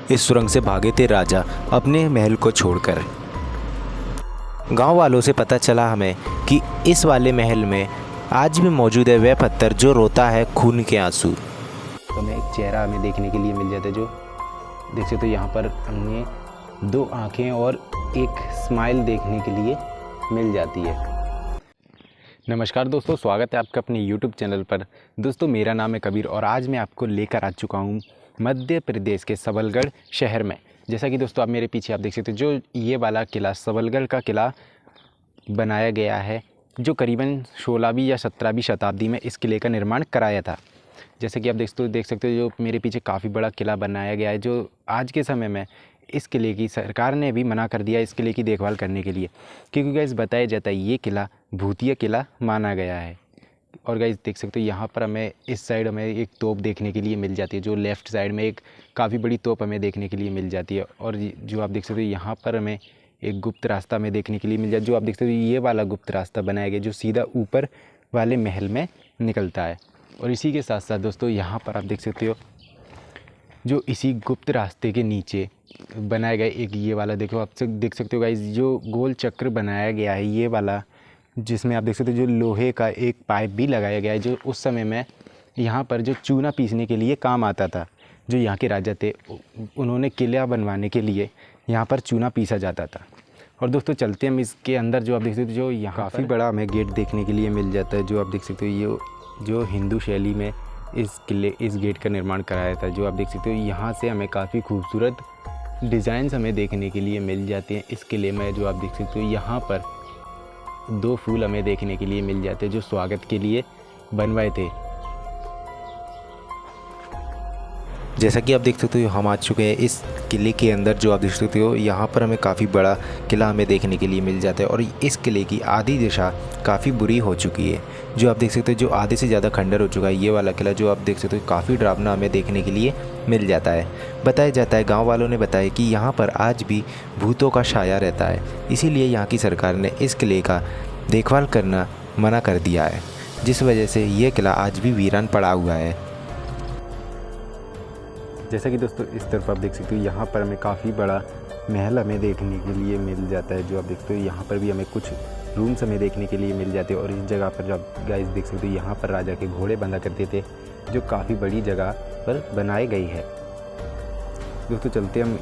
इस सुरंग से भागे थे राजा अपने महल को छोड़कर। गांव वालों से पता चला हमें कि इस वाले महल में आज भी मौजूद है वह पत्थर जो रोता है खून के आंसू। तो हमें एक चेहरा हमें देखने के लिए मिल जाता है, जो देख सकते हो यहाँ पर हमें 2 आँखें और एक स्माइल देखने के लिए मिल जाती है। नमस्कार दोस्तों, स्वागत है आपका अपने YouTube चैनल पर। दोस्तों मेरा नाम है कबीर और आज मैं आपको लेकर आ चुका हूँ मध्य प्रदेश के सबलगढ़ शहर में। जैसा कि दोस्तों आप मेरे पीछे आप देख सकते हो, जो ये वाला किला सबलगढ़ का किला बनाया गया है, जो करीबन 16वीं या 17वीं शताब्दी में इस किले का निर्माण कराया था। जैसे कि आप देख सकते हो जो मेरे पीछे काफ़ी बड़ा किला बनाया गया है, जो आज के समय में इस किले की सरकार ने भी मना कर दिया इस किले की देखभाल करने के लिए, क्योंकि गाइस बताया जाता है ये किला भूतिया किला माना गया है। और गाइस देख सकते हो यहाँ पर हमें इस साइड हमें एक तोप देखने के लिए मिल जाती है, जो लेफ़्ट साइड में एक काफ़ी बड़ी तोप हमें देखने के लिए मिल जाती है। और जो आप देख सकते हो यहाँ पर हमें एक गुप्त रास्ता हमें देखने के लिए मिल जाता है, जो आप देख सकते हो ये वाला गुप्त रास्ता बनाया गया जो सीधा ऊपर वाले महल में निकलता है। और इसी के साथ साथ दोस्तों यहाँ पर आप देख सकते हो जो इसी गुप्त रास्ते के नीचे बनाया गया एक ये वाला, देखो आप देख सकते हो गाइस, जो गोल चक्र बनाया गया है ये वाला, जिसमें आप देख सकते हो जो लोहे का एक पाइप भी लगाया गया है, जो उस समय में यहाँ पर जो चूना पीसने के लिए काम आता था। जो यहाँ के राजा थे उन्होंने किला बनवाने के लिए यहाँ पर चूना पीसा जाता था। और दोस्तों चलते हम इसके अंदर, जो आप देख सकते हो जो यहाँ काफ़ी बड़ा हमें गेट देखने के लिए मिल जाता है, जो आप देख सकते हो ये जो हिंदू शैली में इस गेट का निर्माण कराया था। जो आप देख सकते हो यहाँ से हमें काफ़ी खूबसूरत डिज़ाइंस हमें देखने के लिए मिल जाते हैं इस किले में। जो आप देख सकते हो यहाँ पर 2 फूल हमें देखने के लिए मिल जाते हैं जो स्वागत के लिए बनवाए थे। जैसा कि आप देख सकते हो हम आ चुके हैं इस किले के अंदर। जो आप देख सकते हो यहाँ पर हमें काफ़ी बड़ा किला हमें देखने के लिए मिल जाता है और इस किले की आधी दिशा काफ़ी बुरी हो चुकी है। जो आप देख सकते हो जो आधे से ज़्यादा खंडर हो चुका है ये वाला किला, जो आप देख सकते हो काफ़ी डरावना हमें देखने के लिए मिल जाता है। बताया जाता है, गाँव वालों ने बताया कि यहाँ पर आज भी भूतों का छाया रहता है, इसीलिए यहाँ की सरकार ने इस किले का देखभाल करना मना कर दिया है, जिस वजह से ये किला आज भी वीरान पड़ा हुआ है। जैसा कि दोस्तों इस तरफ आप देख सकते हो यहाँ पर हमें काफ़ी बड़ा महल हमें देखने के लिए मिल जाता है। जो आप देखते हो यहाँ पर भी हमें कुछ रूम्स हमें देखने के लिए मिल जाते हैं। और इस जगह पर जो आप गाइस देख सकते हो यहाँ पर राजा के घोड़े बंधा करते थे, जो काफ़ी बड़ी जगह पर बनाई गई है। दोस्तों चलते हम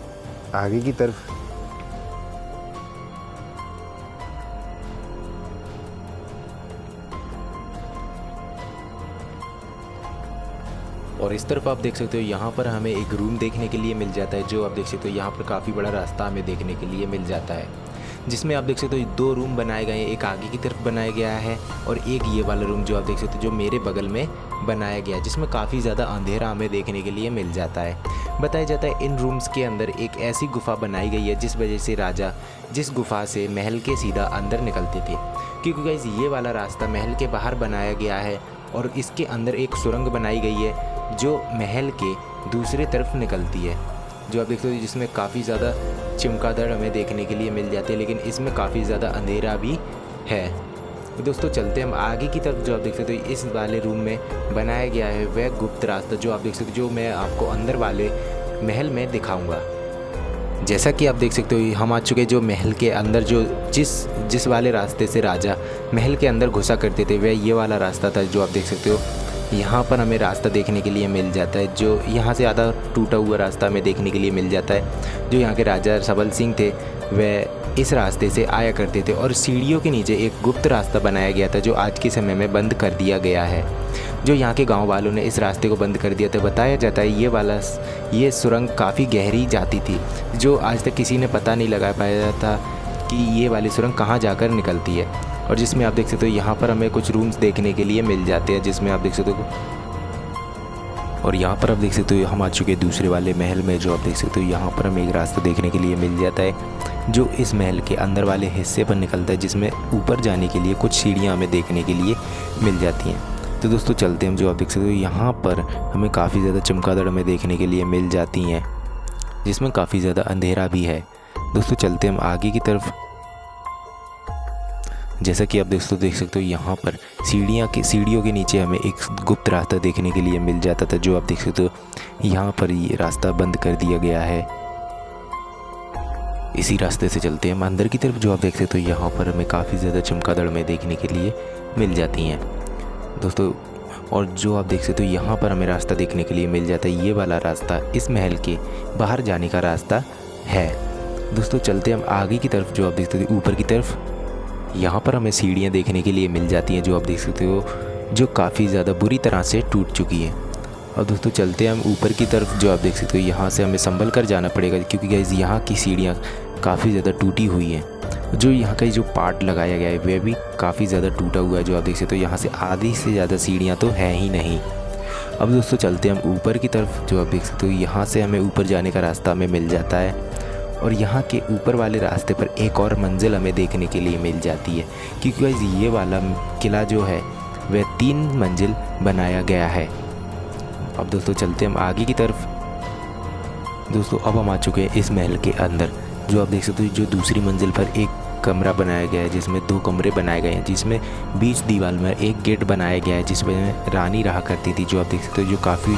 आगे की तरफ। और इस तरफ आप देख सकते हो यहाँ पर हमें एक रूम देखने के लिए मिल जाता है। जो आप देख सकते हो यहाँ पर काफ़ी बड़ा रास्ता हमें देखने के लिए मिल जाता है, जिसमें आप देख सकते हो 2 रूम बनाए गए हैं। एक आगे की तरफ बनाया गया है और एक ये वाला रूम जो आप देख सकते हो जो मेरे बगल में बनाया गया है, जिसमें काफ़ी ज़्यादा अंधेरा हमें देखने के लिए मिल जाता है। बताया जाता है इन रूम्स के अंदर एक ऐसी गुफा बनाई गई है जिस वजह से राजा जिस गुफा से महल के सीधा अंदर निकलते थे, क्योंकि गाइस ये वाला रास्ता महल के बाहर बनाया गया है और इसके अंदर एक सुरंग बनाई गई है जो महल के दूसरे तरफ निकलती है। जो आप देखते हो जिसमें काफ़ी ज़्यादा चमगादड़ हमें देखने के लिए मिल जाती है, लेकिन इसमें काफ़ी ज़्यादा अंधेरा भी है। दोस्तों चलते हम आगे की तरफ। जो आप देख सकते हो इस वाले रूम में बनाया गया है वह गुप्त रास्ता, जो आप देख सकते हो जो मैं आपको अंदर वाले महल में दिखाऊंगा। जैसा कि आप देख सकते हो हम आ चुके जो महल के अंदर, जो जिस वाले रास्ते से राजा महल के अंदर घुसा करते थे वह ये वाला रास्ता था। जो आप देख सकते हो यहाँ पर हमें रास्ता देखने के लिए मिल जाता है, जो यहाँ से आधा टूटा हुआ रास्ता हमें देखने के लिए मिल जाता है। जो यहाँ के राजा सबल सिंह थे वह इस रास्ते से आया करते थे और सीढ़ियों के नीचे एक गुप्त रास्ता बनाया गया था जो आज के समय में बंद कर दिया गया है। जो यहाँ के गांव वालों ने इस रास्ते को बंद कर दिया था। बताया जाता है ये सुरंग काफ़ी गहरी जाती थी, जो आज तक किसी ने पता नहीं लगा पाया था कि ये वाली सुरंग कहाँ जाकर निकलती है। और जिसमें आप देख सकते हो यहाँ पर हमें कुछ रूम्स देखने के लिए मिल जाते हैं, जिसमें आप देख सकते हो। और यहाँ पर आप देख सकते हो हम आ चुके दूसरे वाले महल में। जो आप देख सकते हो यहाँ पर हमें एक रास्ता देखने के लिए मिल जाता है जो इस महल के अंदर वाले हिस्से पर निकलता है, जिसमें ऊपर जाने के लिए कुछ सीढ़ियाँ हमें देखने के लिए मिल जाती हैं। तो दोस्तों चलते हैं। जो आप देख सकते हो यहाँ पर हमें काफ़ी ज़्यादा चमगादड़ हमें देखने के लिए मिल जाती हैं, जिसमें काफ़ी ज़्यादा अंधेरा भी है। दोस्तों चलते हम आगे की तरफ। जैसा कि आप दोस्तों देख सकते हो यहाँ पर सीढ़ियों के नीचे हमें एक गुप्त रास्ता देखने के लिए मिल जाता था। जो आप देख सकते हो यहाँ पर ये रास्ता बंद कर दिया गया है। इसी रास्ते से चलते हैं हम अंदर की तरफ। जो आप देख सकते हो यहाँ पर हमें काफ़ी ज़्यादा चमगादड़ में देखने के लिए मिल जाती हैं दोस्तों। और जो आप देख सकते हो यहाँ पर हमें रास्ता देखने के लिए मिल जाता है। ये वाला रास्ता इस महल के बाहर जाने का रास्ता है दोस्तों। चलते हम आगे की तरफ। जो आप देख सकते हो ऊपर की तरफ यहाँ पर हमें सीढ़ियाँ देखने के लिए मिल जाती हैं, जो आप देख सकते हो जो काफ़ी ज़्यादा बुरी तरह से टूट चुकी है। और दोस्तों चलते हम ऊपर की तरफ। जो आप देख सकते हो यहाँ से हमें संभल कर जाना पड़ेगा, क्योंकि गाइस यहाँ की सीढ़ियाँ काफ़ी ज़्यादा टूटी हुई हैं। जो यहाँ का जो पार्ट लगाया गया है वह भी काफ़ी ज़्यादा टूटा हुआ है। जो आप देख सकते हो यहाँ से आधी से ज़्यादा सीढ़ियाँ तो हैं ही नहीं। अब दोस्तों चलते हम ऊपर की तरफ। जो आप देख सकते हो यहाँ से हमें ऊपर जाने का रास्ता हमें मिल जाता है, और यहाँ के ऊपर वाले रास्ते पर एक और मंजिल हमें देखने के लिए मिल जाती है, क्योंकि गाइस ये वाला किला जो है वह 3 मंजिल बनाया गया है। अब दोस्तों चलते हम आगे की तरफ। दोस्तों अब हम आ चुके हैं इस महल के अंदर। जो आप देख सकते हो जो दूसरी मंजिल पर एक कमरा बनाया गया है, जिसमें 2 कमरे बनाए गए हैं, जिसमें बीच दीवार में एक गेट बनाया गया है जिसमें रानी रहा करती थी। जो आप देख सकते हो जो काफ़ी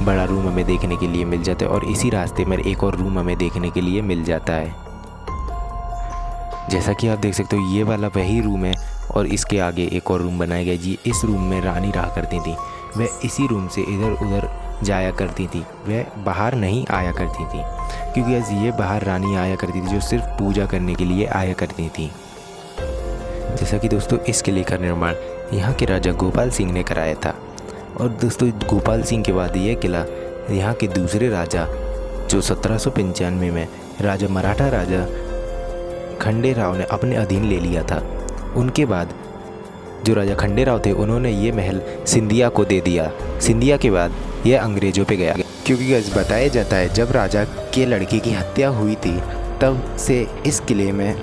बड़ा रूम हमें देखने के लिए मिल जाता है, और इसी रास्ते में एक और रूम हमें देखने के लिए मिल जाता है। जैसा कि आप देख सकते हो ये वाला वही रूम है, और इसके आगे एक और रूम बनाया गया जी। इस रूम में रानी रहा करती थी। वह इसी रूम से इधर उधर जाया करती थी, वह बाहर नहीं आया करती थी, क्योंकि आज ये बाहर रानी आया करती थी जो सिर्फ पूजा करने के लिए आया करती थी। जैसा कि दोस्तों इस किले का निर्माण यहाँ के राजा गोपाल सिंह ने कराया था। और दोस्तों गोपाल सिंह के बाद यह किला यहाँ के दूसरे राजा जो 1795 में राजा मराठा राजा खंडेराव ने अपने अधीन ले लिया था। उनके बाद जो राजा खंडेराव थे उन्होंने ये महल सिंधिया को दे दिया। सिंधिया के बाद यह अंग्रेज़ों पे गया, क्योंकि बताया जाता है जब राजा के लड़के की हत्या हुई थी तब से इस किले में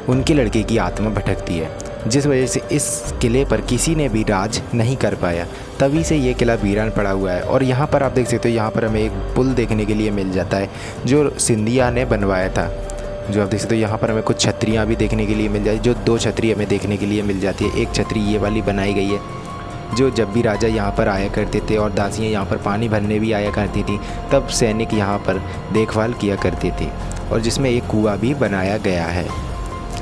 उनके लड़के की आत्मा भटकती है, जिस वजह से इस किले पर किसी ने भी राज नहीं कर पाया। तभी से ये किला वीरान पड़ा हुआ है। और यहाँ पर आप देख सकते हो यहाँ पर हमें एक पुल देखने के लिए मिल जाता है जो सिंधिया ने बनवाया था। जो आप देख सकते हो यहाँ पर हमें कुछ छतरियाँ भी देखने के लिए मिल जाती है, जो 2 छतरी हमें देखने के लिए मिल जाती है। एक छतरी ये वाली बनाई गई है जो जब भी राजा यहाँ पर आया करते थे और दासियाँ यहाँ पर पानी भरने भी आया करती थी तब सैनिक यहाँ पर देखभाल किया करते थे, और जिसमें एक कुआं भी बनाया गया है।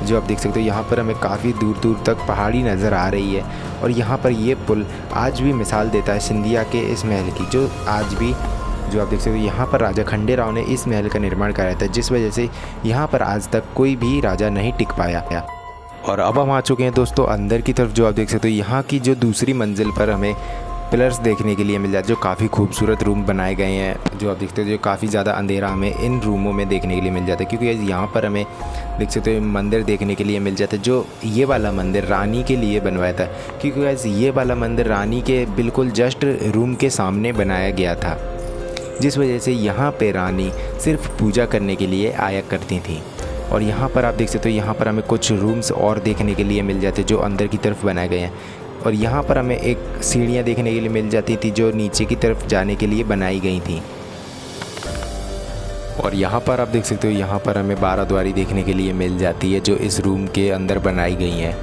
जो आप देख सकते हो यहाँ पर हमें काफ़ी दूर दूर तक पहाड़ी नज़र आ रही है, और यहाँ पर ये पुल आज भी मिसाल देता है सिंधिया के इस महल की, जो आज भी जो आप देख सकते हो यहाँ पर राजा खंडेराव ने इस महल का निर्माण कराया था, जिस वजह से यहाँ पर आज तक कोई भी राजा नहीं टिक पाया। और अब हम आ चुके हैं दोस्तों अंदर की तरफ। जो आप देख सकते हो यहाँ की जो दूसरी मंजिल पर हमें पिलर्स देखने के लिए मिल जाते हैं, जो काफ़ी खूबसूरत रूम बनाए गए हैं। जो आप देखते हो जो काफ़ी ज़्यादा अंधेरा हमें इन रूमों में देखने के लिए मिल जाता है, क्योंकि यहाँ पर हमें देख सकते हो मंदिर देखने के लिए मिल जाता है। जो ये वाला मंदिर रानी के लिए बनवाया था, क्योंकि ये वाला मंदिर रानी के बिल्कुल जस्ट रूम के सामने बनाया गया था, जिस वजह से यहाँ पे रानी सिर्फ पूजा करने के लिए आया करती थी। और यहाँ पर आप देख सकते हो यहाँ पर हमें कुछ रूम्स और देखने के लिए मिल जाते जो अंदर की तरफ बनाए गए हैं, और यहाँ पर हमें एक सीढ़ियाँ देखने के लिए मिल जाती थी जो नीचे की तरफ जाने के लिए बनाई गई थी। और यहाँ पर आप देख सकते हो यहाँ पर हमें 12 द्वारी देखने के लिए मिल जाती है जो इस रूम के अंदर बनाई गई हैं।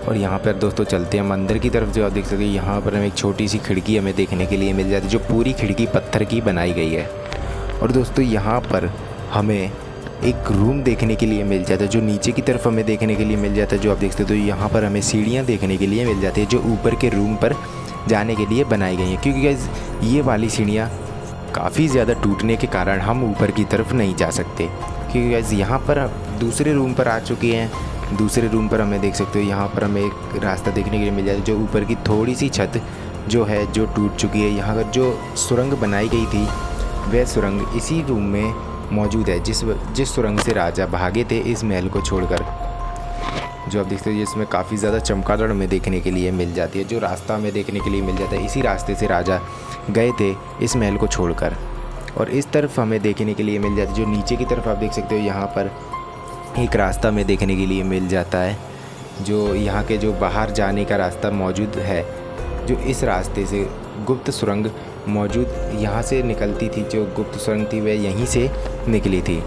और यहाँ पर दोस्तों चलते हैं हम अंदर की तरफ। जो आप देख सकते हो यहाँ पर हमें एक छोटी सी खिड़की हमें देखने के लिए मिल जाती है, जो पूरी खिड़की पत्थर की बनाई गई है। और दोस्तों यहाँ पर हमें एक रूम देखने के लिए मिल जाता है जो नीचे की तरफ हमें देखने के लिए मिल जाता है। जो आप देख सकते हो यहाँ पर हमें सीढ़ियाँ देखने के लिए मिल जाती है जो ऊपर के रूम पर जाने के लिए बनाई गई हैं, क्योंकि गाइस ये वाली सीढ़ियाँ काफ़ी ज़्यादा टूटने के कारण हम ऊपर की तरफ नहीं जा सकते, क्योंकि गाइस यहाँ पर दूसरे रूम पर आ चुके हैं। दूसरे रूम पर हमें देख सकते हो यहाँ पर हमें एक रास्ता देखने के लिए मिल जाता है जो ऊपर की थोड़ी सी छत जो है जो टूट चुकी है। यहाँ पर जो सुरंग बनाई गई थी वह सुरंग इसी रूम में मौजूद है, जिस सुरंग से राजा भागे थे इस महल को छोड़कर। जो आप देखते हो इसमें काफ़ी ज़्यादा चमगादड़ हमें देखने के लिए मिल जाती है, जो रास्ता हमें देखने के लिए मिल जाता है इसी रास्ते से राजा गए थे इस महल को छोड़कर। और इस तरफ हमें देखने के लिए मिल जाती है जो नीचे की तरफ आप देख सकते हो यहाँ पर एक रास्ता हमें देखने के लिए मिल जाता है, जो यहाँ के जो बाहर जाने का रास्ता मौजूद है, जो इस रास्ते से गुप्त सुरंग मौजूद यहाँ से निकलती थी। जो गुप्त सुरंग थी वह यहीं से निकली थी।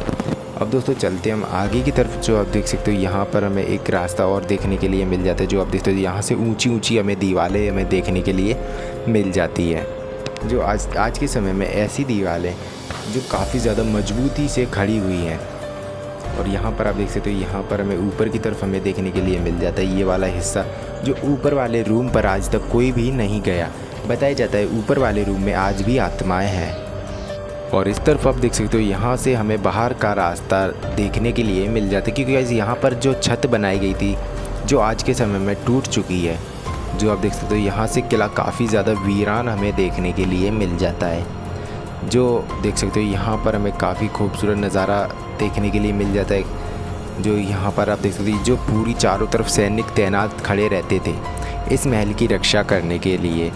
अब दोस्तों चलते हम आगे की तरफ। जो आप देख सकते हो यहाँ पर हमें एक रास्ता और देखने के लिए मिल जाता है। जो आप देखते हो यहाँ से ऊंची ऊंची हमें दीवारें हमें देखने के लिए मिल जाती है, जो आज के समय में ऐसी दीवारें जो काफ़ी ज़्यादा मजबूती से खड़ी हुई हैं। और यहाँ पर आप देख सकते हो, यहाँ पर हमें ऊपर की तरफ हमें देखने के लिए मिल जाता है ये वाला हिस्सा, जो ऊपर वाले रूम पर आज तक कोई भी नहीं गया। बताया जाता है ऊपर वाले रूम में आज भी आत्माएं हैं। और इस तरफ आप देख सकते हो, यहाँ से हमें बाहर का रास्ता देखने के लिए मिल जाता है, क्योंकि गाइस यहाँ पर जो छत बनाई गई थी जो आज के समय में टूट चुकी है। जो आप देख सकते हो, यहाँ से किला काफ़ी ज़्यादा वीरान हमें देखने के लिए मिल जाता है। जो देख सकते हो, यहाँ पर हमें काफ़ी खूबसूरत नज़ारा देखने के लिए मिल जाता है। जो यहाँ पर आप देख सकते हो, जो पूरी चारों तरफ सैनिक तैनात खड़े रहते थे इस महल की रक्षा करने के लिए,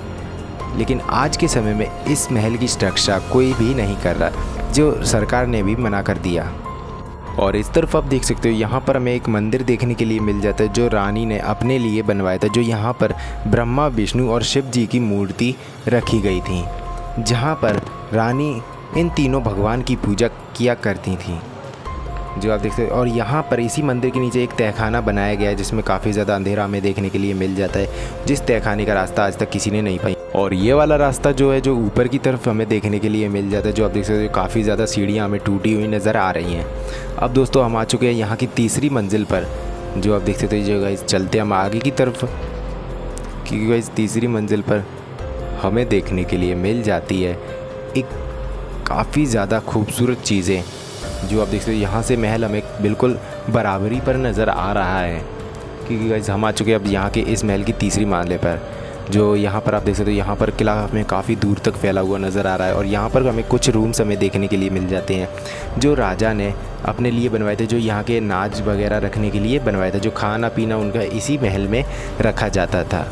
लेकिन आज के समय में इस महल की रक्षा कोई भी नहीं कर रहा, जो सरकार ने भी मना कर दिया। और इस तरफ आप देख सकते हो, यहाँ पर हमें एक मंदिर देखने के लिए मिल जाता है जो रानी ने अपने लिए बनवाया था, जो यहाँ पर ब्रह्मा, विष्णु और शिव जी की मूर्ति रखी गई थी, जहाँ पर रानी इन तीनों भगवान की पूजा किया करती थी। जो आप देख सकते हो, और यहाँ पर इसी मंदिर के नीचे एक तहखाना बनाया गया है जिसमें काफ़ी ज़्यादा अंधेरा हमें देखने के लिए मिल जाता है, जिस तहखाने का रास्ता आज तक किसी ने नहीं पाई। और ये वाला रास्ता जो है, जो ऊपर की तरफ हमें देखने के लिए मिल जाता है, जो आप देख सकते हो काफ़ी ज़्यादा सीढ़ियाँ हमें टूटी हुई नज़र आ रही हैं। अब दोस्तों हम आ चुके हैं यहाँ की तीसरी मंजिल पर। जो आप देख सकते हो, जो गाइस चलते हम आगे की तरफ, क्योंकि गाइस तीसरी मंजिल पर हमें देखने के लिए मिल जाती है एक काफ़ी ज़्यादा खूबसूरत चीज़ें। जो आप देख सकते हो, यहाँ से महल हमें बिल्कुल बराबरी पर नज़र आ रहा है, क्योंकि गाइस हम आ चुके हैं अब यहाँ के इस महल की तीसरी मंजिल पर। जो यहाँ पर आप देख सकते हो, यहाँ पर किला हमें काफ़ी दूर तक फैला हुआ नज़र आ रहा है। और यहाँ पर हमें कुछ रूम्स हमें देखने के लिए मिल जाते हैं जो राजा ने अपने लिए बनवाए थे, जो यहाँ के नाच वगैरह रखने के लिए बनवाया था, जो खाना पीना उनका इसी महल में रखा जाता था।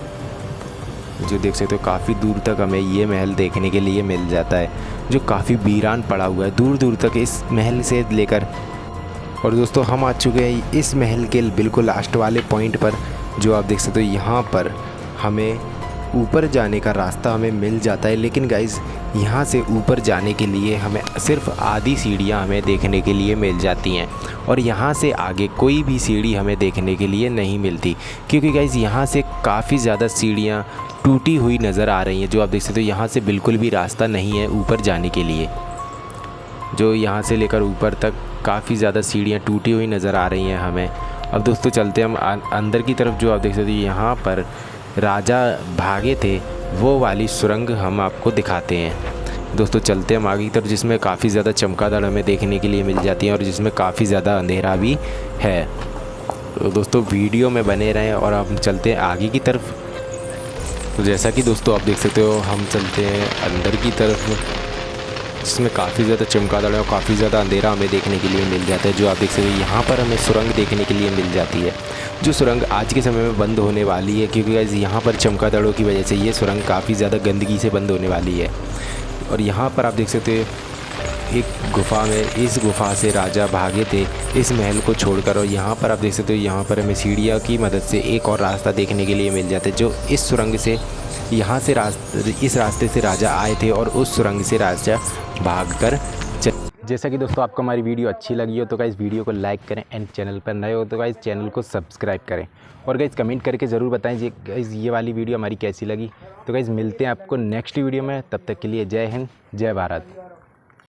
जो देख सकते हो, काफ़ी दूर तक हमें ये महल देखने के लिए मिल जाता है, जो काफ़ी वीरान पड़ा हुआ है दूर दूर तक इस महल से लेकर। और दोस्तों हम आ चुके हैं इस महल के बिल्कुल लास्ट वाले पॉइंट पर। जो आप देख सकते हो, यहाँ पर हमें ऊपर जाने का रास्ता हमें मिल जाता है, लेकिन गाइज़ यहाँ से ऊपर जाने के लिए हमें सिर्फ आधी सीढ़ियाँ हमें देखने के लिए मिल जाती हैं, और यहाँ से आगे कोई भी सीढ़ी हमें देखने के लिए नहीं मिलती, क्योंकि गाइज़ यहाँ से काफ़ी ज़्यादा सीढ़ियाँ टूटी हुई नज़र आ रही हैं। जो आप देख सकते हो, यहाँ से बिल्कुल भी रास्ता नहीं है ऊपर जाने के लिए। जो यहाँ से लेकर ऊपर तक काफ़ी ज़्यादा सीढ़ियाँ टूटी हुई नज़र आ रही हैं हमें। अब दोस्तों चलते हम अंदर की तरफ। जो आप देख सकते हो, यहाँ पर राजा भागे थे वो वाली सुरंग हम आपको दिखाते हैं। दोस्तों चलते हम आगे की तरफ, जिसमें काफ़ी ज़्यादा चमगादड़ हमें देखने के लिए मिल जाती हैं और जिसमें काफ़ी ज़्यादा अंधेरा भी है। तो दोस्तों वीडियो में बने रहें और हम चलते हैं आगे की तरफ। तो जैसा कि दोस्तों आप देख सकते हो, हम चलते हैं अंदर की तरफ, जिसमें काफ़ी ज़्यादा चमगादड़ है और काफ़ी ज़्यादा अंधेरा हमें देखने के लिए मिल जाता है। जो आप देख सकते हो, यहाँ पर हमें सुरंग देखने के लिए मिल जाती है, जो सुरंग आज के समय में बंद होने वाली है, क्योंकि गाइस यहाँ पर चमगादड़ों की वजह से ये सुरंग काफ़ी ज़्यादा गंदगी से बंद होने वाली है। और यहाँ पर आप देख सकते हो, एक गुफ़ा में, इस गुफ़ा से राजा भागे थे इस महल को छोड़कर। और यहाँ पर आप देख सकते हो, यहाँ पर हमें सीढ़ियों की मदद से एक और रास्ता देखने के लिए मिल जाता है, जो इस सुरंग से, यहाँ से इस रास्ते से राजा आए थे और उस सुरंग से राजा भागकर जैसा कि दोस्तों आपको हमारी वीडियो अच्छी लगी हो तो गाइस वीडियो को लाइक करें, एंड चैनल पर नए हो तो गाइस चैनल को सब्सक्राइब करें, और गाइस कमेंट करके ज़रूर बताएं जी गाइस ये वाली वीडियो हमारी कैसी लगी। तो गाइस मिलते हैं आपको नेक्स्ट वीडियो में, तब तक के लिए जय हिंद, जय भारत।